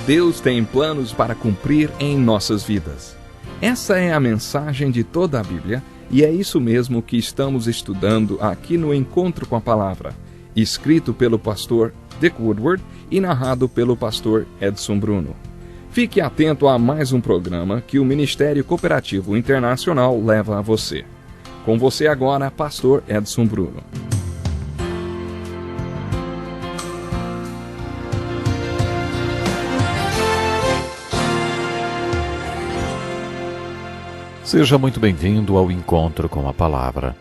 Deus tem planos para cumprir em nossas vidas. Essa é a mensagem de toda a Bíblia e é isso mesmo que estamos estudando aqui no Encontro com a Palavra, escrito pelo pastor Dick Woodward e narrado pelo pastor Edson Bruno. Fique atento a mais um programa que o Ministério Cooperativo Internacional leva a você. Com você agora, pastor Edson Bruno. Seja muito bem-vindo ao Encontro com a Palavra.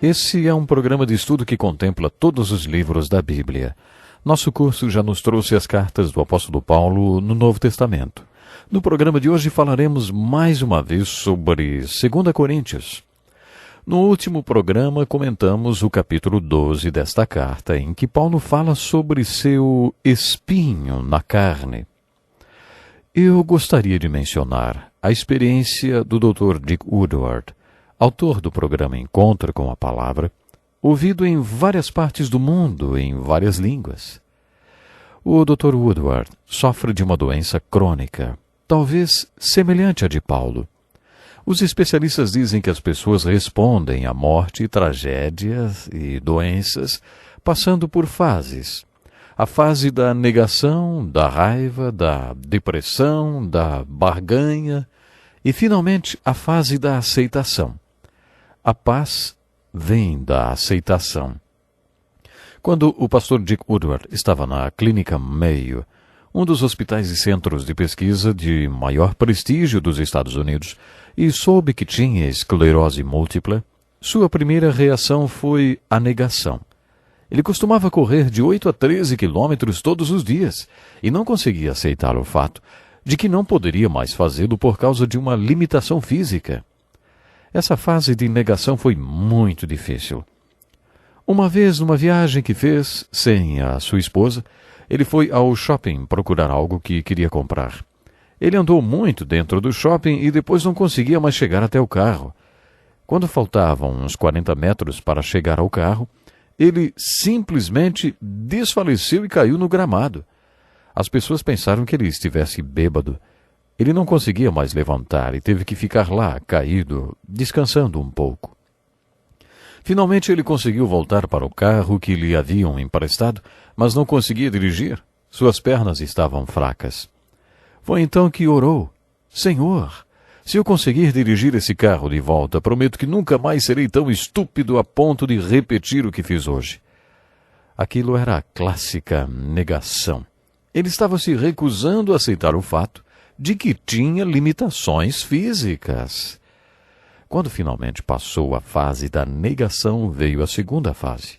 Esse é um programa de estudo que contempla todos os livros da Bíblia. Nosso curso já nos trouxe as cartas do apóstolo Paulo no Novo Testamento. No programa de hoje falaremos mais uma vez sobre 2 Coríntios. No último programa comentamos o capítulo 12 desta carta, em que Paulo fala sobre seu espinho na carne. Eu gostaria de mencionar a experiência do Dr. Dick Woodward, autor do programa Encontro com a Palavra, ouvido em várias partes do mundo, em várias línguas. O Dr. Woodward sofre de uma doença crônica, talvez semelhante à de Paulo. Os especialistas dizem que as pessoas respondem à morte, tragédias e doenças, passando por fases. A fase da negação, da raiva, da depressão, da barganha e, finalmente, a fase da aceitação. A paz vem da aceitação. Quando o pastor Dick Woodward estava na Clínica Mayo, um dos hospitais e centros de pesquisa de maior prestígio dos Estados Unidos, e soube que tinha esclerose múltipla, sua primeira reação foi a negação. Ele costumava correr de 8 a 13 quilômetros todos os dias e não conseguia aceitar o fato de que não poderia mais fazê-lo por causa de uma limitação física. Essa fase de negação foi muito difícil. Uma vez, numa viagem que fez sem a sua esposa, ele foi ao shopping procurar algo que queria comprar. Ele andou muito dentro do shopping e depois não conseguia mais chegar até o carro. Quando faltavam uns 40 metros para chegar ao carro, ele simplesmente desfaleceu e caiu no gramado. As pessoas pensaram que ele estivesse bêbado. Ele não conseguia mais levantar e teve que ficar lá, caído, descansando um pouco. Finalmente ele conseguiu voltar para o carro que lhe haviam emprestado, mas não conseguia dirigir. Suas pernas estavam fracas. Foi então que orou: Senhor, se eu conseguir dirigir esse carro de volta, prometo que nunca mais serei tão estúpido a ponto de repetir o que fiz hoje. Aquilo era a clássica negação. Ele estava se recusando a aceitar o fato de que tinha limitações físicas. Quando finalmente passou a fase da negação, veio a segunda fase.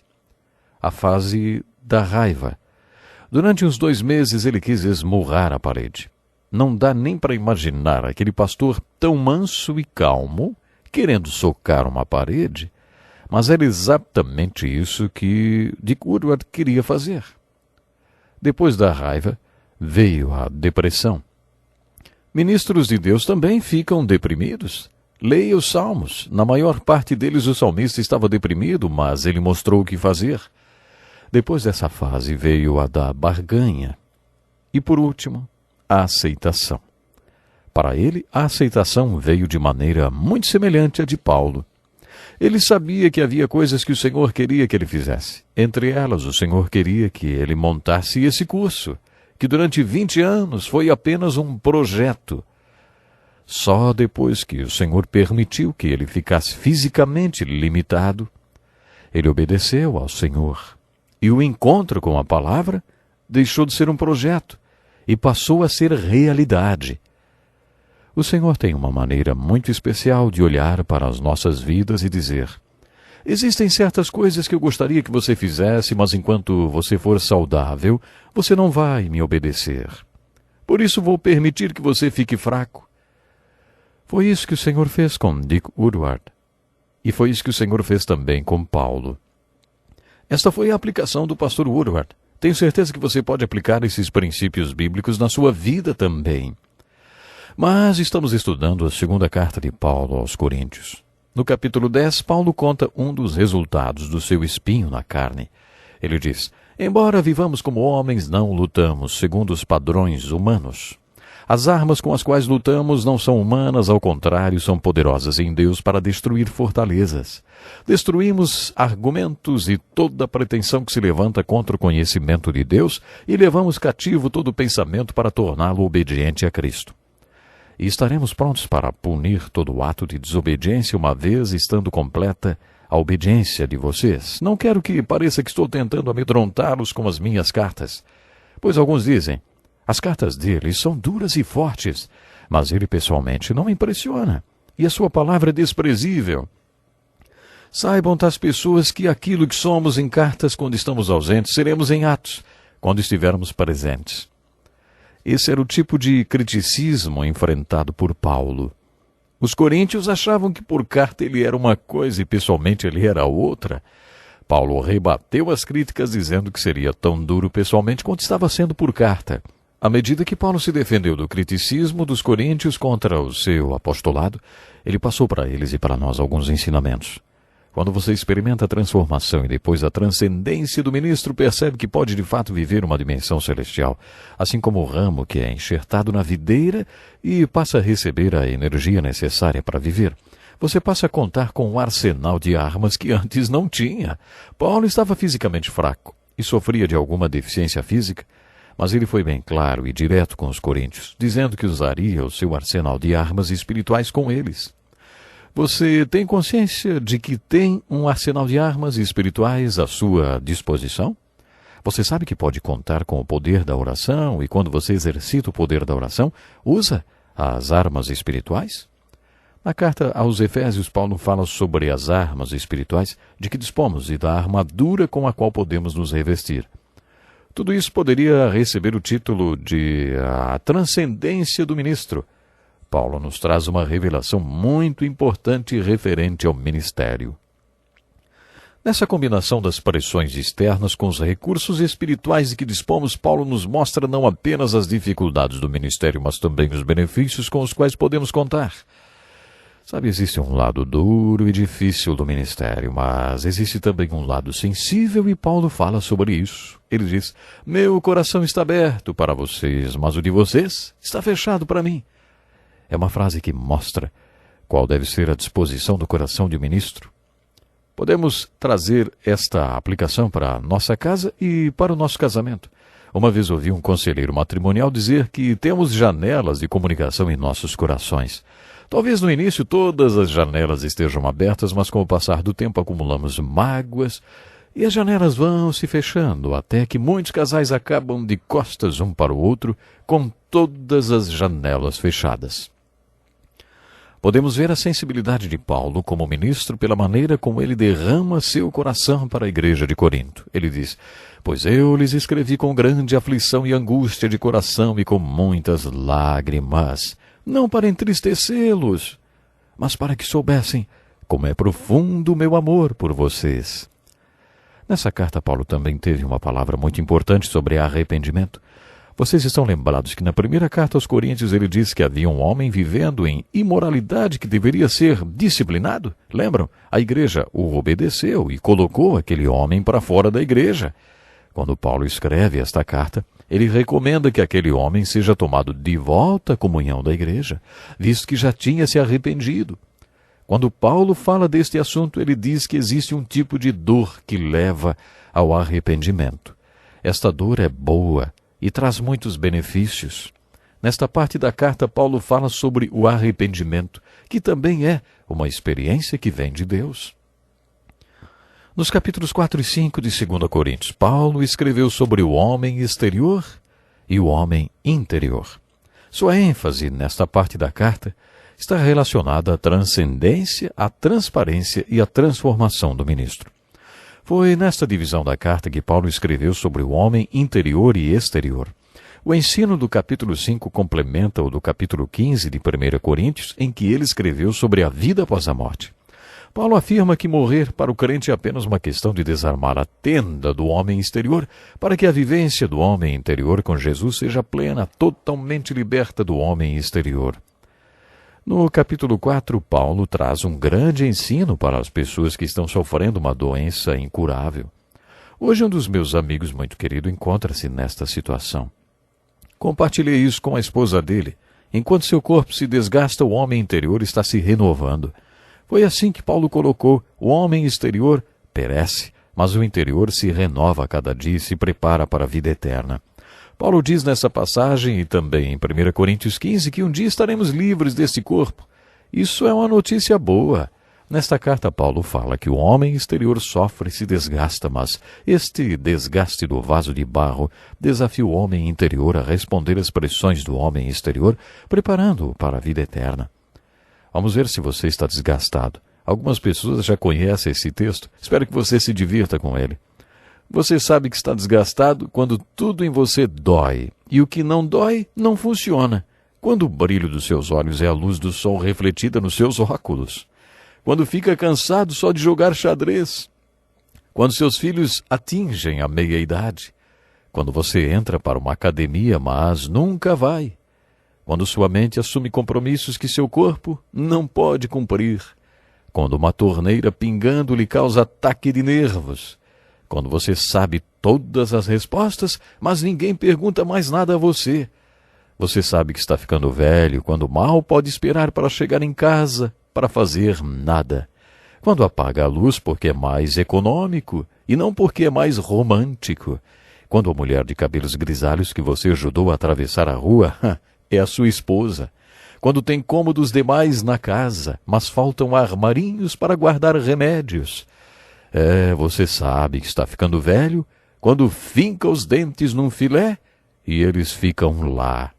A fase da raiva. Durante uns 2 meses ele quis esmurrar a parede. Não dá nem para imaginar aquele pastor tão manso e calmo, querendo socar uma parede, mas era exatamente isso que Dick Woodward queria fazer. Depois da raiva, veio a depressão. Ministros de Deus também ficam deprimidos. Leia os Salmos. Na maior parte deles o salmista estava deprimido, mas ele mostrou o que fazer. Depois dessa fase veio a da barganha. E por último, a aceitação. Para ele, a aceitação veio de maneira muito semelhante à de Paulo. Ele sabia que havia coisas que o Senhor queria que ele fizesse. Entre elas, o Senhor queria que ele montasse esse curso, que durante 20 anos foi apenas um projeto. Só depois que o Senhor permitiu que ele ficasse fisicamente limitado, ele obedeceu ao Senhor. E o encontro com a palavra deixou de ser um projeto e passou a ser realidade. O Senhor tem uma maneira muito especial de olhar para as nossas vidas e dizer: existem certas coisas que eu gostaria que você fizesse, mas enquanto você for saudável, você não vai me obedecer. Por isso vou permitir que você fique fraco. Foi isso que o Senhor fez com Dick Woodward. E foi isso que o Senhor fez também com Paulo. Esta foi a aplicação do pastor Woodward. Tenho certeza que você pode aplicar esses princípios bíblicos na sua vida também. Mas estamos estudando a segunda carta de Paulo aos Coríntios. No capítulo 10, Paulo conta um dos resultados do seu espinho na carne. Ele diz: embora vivamos como homens, não lutamos segundo os padrões humanos. As armas com as quais lutamos não são humanas, ao contrário, são poderosas em Deus para destruir fortalezas. Destruímos argumentos e toda pretensão que se levanta contra o conhecimento de Deus e levamos cativo todo pensamento para torná-lo obediente a Cristo. E estaremos prontos para punir todo ato de desobediência uma vez estando completa a obediência de vocês. Não quero que pareça que estou tentando amedrontá-los com as minhas cartas, pois alguns dizem: as cartas dele são duras e fortes, mas ele pessoalmente não me impressiona, e a sua palavra é desprezível. Saibam tais pessoas que aquilo que somos em cartas quando estamos ausentes, seremos em atos, quando estivermos presentes. Esse era o tipo de criticismo enfrentado por Paulo. Os coríntios achavam que por carta ele era uma coisa e pessoalmente ele era outra. Paulo rebateu as críticas dizendo que seria tão duro pessoalmente quanto estava sendo por carta. À medida que Paulo se defendeu do criticismo dos coríntios contra o seu apostolado, ele passou para eles e para nós alguns ensinamentos. Quando você experimenta a transformação e depois a transcendência do ministro, percebe que pode de fato viver uma dimensão celestial, assim como o ramo que é enxertado na videira e passa a receber a energia necessária para viver. Você passa a contar com um arsenal de armas que antes não tinha. Paulo estava fisicamente fraco e sofria de alguma deficiência física, mas ele foi bem claro e direto com os coríntios, dizendo que usaria o seu arsenal de armas espirituais com eles. Você tem consciência de que tem um arsenal de armas espirituais à sua disposição? Você sabe que pode contar com o poder da oração e quando você exercita o poder da oração, usa as armas espirituais? Na carta aos Efésios, Paulo fala sobre as armas espirituais de que dispomos e da armadura com a qual podemos nos revestir. Tudo isso poderia receber o título de a transcendência do ministro. Paulo nos traz uma revelação muito importante referente ao ministério. Nessa combinação das pressões externas com os recursos espirituais de que dispomos, Paulo nos mostra não apenas as dificuldades do ministério, mas também os benefícios com os quais podemos contar. Sabe, existe um lado duro e difícil do ministério, mas existe também um lado sensível e Paulo fala sobre isso. Ele diz: meu coração está aberto para vocês, mas o de vocês está fechado para mim. É uma frase que mostra qual deve ser a disposição do coração de um ministro. Podemos trazer esta aplicação para a nossa casa e para o nosso casamento. Uma vez ouvi um conselheiro matrimonial dizer que temos janelas de comunicação em nossos corações. Talvez no início todas as janelas estejam abertas, mas com o passar do tempo acumulamos mágoas e as janelas vão se fechando, até que muitos casais acabam de costas um para o outro, com todas as janelas fechadas. Podemos ver a sensibilidade de Paulo como ministro pela maneira como ele derrama seu coração para a igreja de Corinto. Ele diz: pois eu lhes escrevi com grande aflição e angústia de coração e com muitas lágrimas, não para entristecê-los, mas para que soubessem como é profundo o meu amor por vocês. Nessa carta, Paulo também teve uma palavra muito importante sobre arrependimento. Vocês estão lembrados que na primeira carta aos Coríntios ele diz que havia um homem vivendo em imoralidade que deveria ser disciplinado? Lembram? A igreja o obedeceu e colocou aquele homem para fora da igreja. Quando Paulo escreve esta carta, ele recomenda que aquele homem seja tomado de volta à comunhão da igreja, visto que já tinha se arrependido. Quando Paulo fala deste assunto, ele diz que existe um tipo de dor que leva ao arrependimento. Esta dor é boa e traz muitos benefícios. Nesta parte da carta, Paulo fala sobre o arrependimento, que também é uma experiência que vem de Deus. Nos capítulos 4 e 5 de 2 Coríntios, Paulo escreveu sobre o homem exterior e o homem interior. Sua ênfase nesta parte da carta está relacionada à transcendência, à transparência e à transformação do ministro. Foi nesta divisão da carta que Paulo escreveu sobre o homem interior e exterior. O ensino do capítulo 5 complementa o do capítulo 15 de 1 Coríntios, em que ele escreveu sobre a vida após a morte. Paulo afirma que morrer para o crente é apenas uma questão de desarmar a tenda do homem exterior, para que a vivência do homem interior com Jesus seja plena, totalmente liberta do homem exterior. No capítulo 4, Paulo traz um grande ensino para as pessoas que estão sofrendo uma doença incurável. Hoje um dos meus amigos muito querido encontra-se nesta situação. Compartilhei isso com a esposa dele. Enquanto seu corpo se desgasta, o homem interior está se renovando. Foi assim que Paulo colocou: o homem exterior perece, mas o interior se renova a cada dia e se prepara para a vida eterna. Paulo diz nessa passagem e também em 1 Coríntios 15 que um dia estaremos livres desse corpo. Isso é uma notícia boa. Nesta carta, Paulo fala que o homem exterior sofre e se desgasta, mas este desgaste do vaso de barro desafia o homem interior a responder às pressões do homem exterior, preparando-o para a vida eterna. Vamos ver se você está desgastado. Algumas pessoas já conhecem esse texto. Espero que você se divirta com ele. Você sabe que está desgastado quando tudo em você dói, e o que não dói não funciona. Quando o brilho dos seus olhos é a luz do sol refletida nos seus óculos. Quando fica cansado só de jogar xadrez. Quando seus filhos atingem a meia-idade. Quando você entra para uma academia, mas nunca vai. Quando sua mente assume compromissos que seu corpo não pode cumprir. Quando uma torneira pingando lhe causa ataque de nervos. Quando você sabe todas as respostas, mas ninguém pergunta mais nada a você. Você sabe que está ficando velho, quando mal pode esperar para chegar em casa, para fazer nada. Quando apaga a luz porque é mais econômico e não porque é mais romântico. Quando a mulher de cabelos grisalhos que você ajudou a atravessar a rua é a sua esposa. Quando tem cômodos demais na casa, mas faltam armarinhos para guardar remédios. Você sabe que está ficando velho quando finca os dentes num filé e eles ficam lá.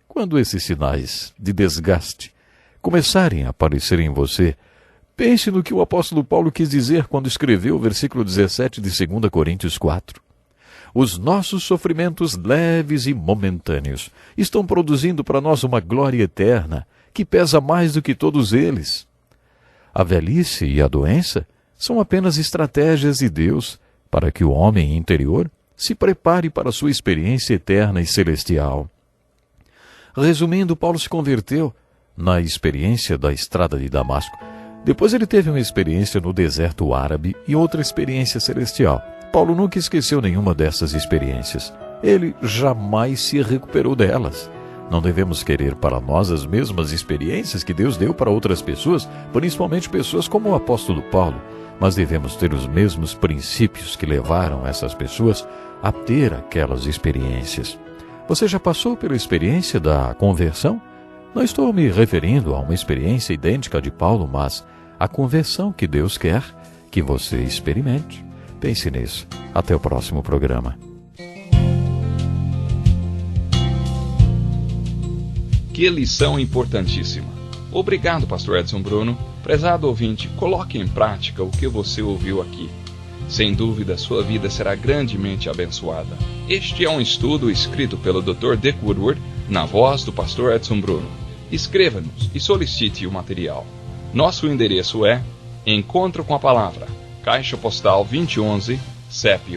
Quando esses sinais de desgaste começarem a aparecer em você, pense no que o apóstolo Paulo quis dizer quando escreveu o versículo 17 de 2 Coríntios 4. Os nossos sofrimentos leves e momentâneos estão produzindo para nós uma glória eterna que pesa mais do que todos eles. A velhice e a doença são apenas estratégias de Deus para que o homem interior se prepare para a sua experiência eterna e celestial. Resumindo, Paulo se converteu na experiência da estrada de Damasco. Depois ele teve uma experiência no deserto árabe e outra experiência celestial. Paulo nunca esqueceu nenhuma dessas experiências. Ele jamais se recuperou delas. Não devemos querer para nós as mesmas experiências que Deus deu para outras pessoas, principalmente pessoas como o apóstolo Paulo, mas devemos ter os mesmos princípios que levaram essas pessoas a ter aquelas experiências. Você já passou pela experiência da conversão? Não estou me referindo a uma experiência idêntica de Paulo, mas a conversão que Deus quer que você experimente. Pense nisso. Até o próximo programa. Que lição importantíssima. Obrigado, pastor Edson Bruno. Prezado ouvinte, coloque em prática o que você ouviu aqui. Sem dúvida, sua vida será grandemente abençoada. Este é um estudo escrito pelo Dr. Dick Woodward, na voz do pastor Edson Bruno. Escreva-nos e solicite o material. Nosso endereço é Encontro com a Palavra, Caixa Postal 2011, CEP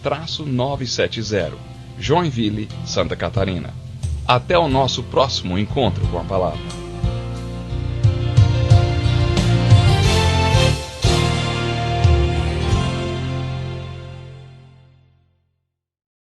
89201-970, Joinville, Santa Catarina. Até o nosso próximo Encontro com a Palavra.